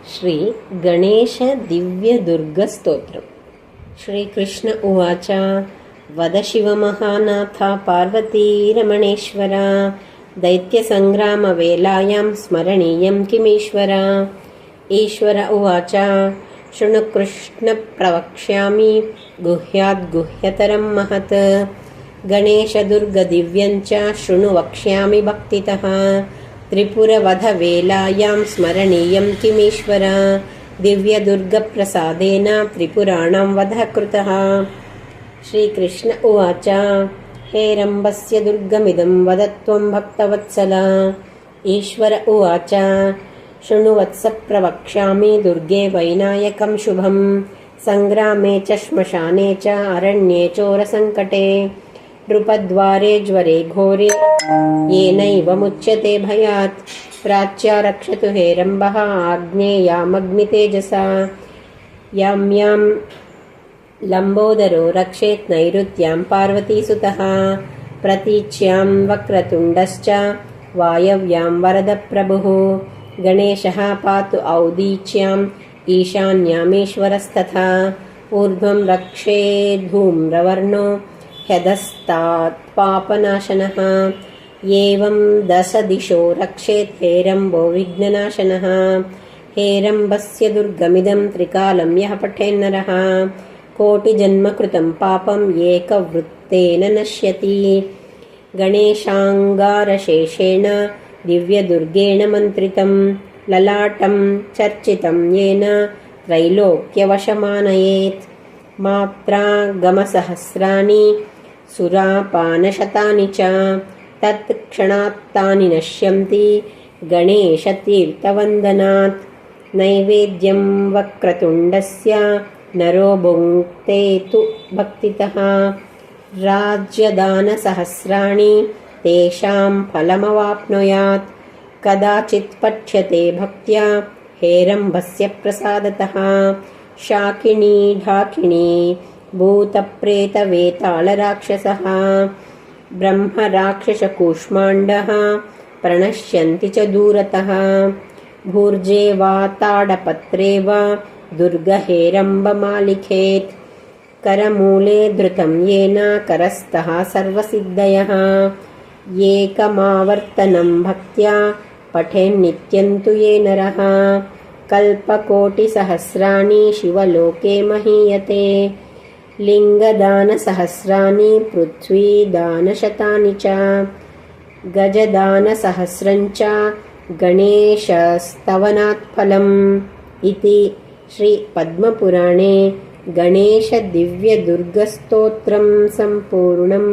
श्री गणेश दिव्य दुर्गस्तोत्रम्। श्रीकृष्ण उवाच वद शिवमहानाथ पार्वतीरमणेश्वर दैत्यसङ्ग्रामवेलायां स्मरणीयं किमीश्वर। ईश्वर उवाच शृणु कृष्ण प्रवक्ष्यामि गुह्याद्गुह्यतरं महत्। गणेशदुर्गदिव्यं च शृणु वक्ष्यामि भक्तितः। त्रिपुरवधवेलायां स्मरणीयं किमीश्वर। दिव्यदुर्गप्रसादेन त्रिपुराणां वधः कृतः। श्रीकृष्ण उवाच हेरम्बस्य दुर्गमिदं वद त्वं भक्तवत्सल। ईश्वर उवाच शृणु वत्स प्रवक्ष्यामि दुर्गे वैनायकं शुभं। सङ्ग्रामे च श्मशाने च अरण्ये चोरसङ्कटे नृपद्वारे ज्वरे घोरे येनैव मुच्यते भयात्। प्राच्या रक्षतु हेरम्बः आग्नेयामग्नितेजसा। यां यां लम्बोदरो रक्षेत् नैऋत्यां पार्वतीसुतः। प्रतीच्यां वक्रतुण्डश्च वायव्यां वरदप्रभुः। गणेशः पातु औदीच्याम् ईशान्यामीश्वरस्तथा। ऊर्ध्वं रक्षेद्धूम्रवर्णो ह्यधस्तात् पापनाशनः। एवं 10 दिशो रक्षेत् हेरम्बो विघ्ननाशनः। हेरम्बस्य दुर्गमिदं त्रिकालं यः पठेन्नरः कोटिजन्मकृतं पापम् एकवृत्तेन नश्यति। गणेशाङ्गारशेषेण दिव्यदुर्गेण मन्त्रितं ललाटं चर्चितं येन त्रैलोक्यवशमानयेत्। मात्रागमसहस्राणि सुरापानशतानि च तत्क्षणात्तानि नश्यन्ति गणेशतीर्थवन्दनात्। नैवेद्यं वक्रतुण्डस्य नरो भुङ्क्ते तु भक्तितः। राज्यदानसहस्राणि तेषां फलमवाप्नुयात्। कदाचित् पठ्यते भक्त्या हेरम्बस्य प्रसादतः। शाकिनी ढाकिनी भूतप्रेतवेतालराक्षसः ब्रह्मराक्षसकूष्माण्डः प्रणश्यन्ति च दूरतः। भूर्जे वा ताडपत्रे वा दुर्गहेरम्बमालिखेत्। करमूले धृतं येन करस्तः सर्वसिद्धयः। एकमावर्तनं भक्त्या पठेन्नित्यं तु ये नरः कल्पकोटिसहस्राणि शिवलोके महीयते। लिङ्गदानसहस्राणि पृथ्वीदानशतानि च गजदानसहस्रं च गणेशस्तवनात् फलम् इति श्रीपद्मपुराणे गणेशदिव्यदुर्गस्तोत्रं सम्पूर्णम्।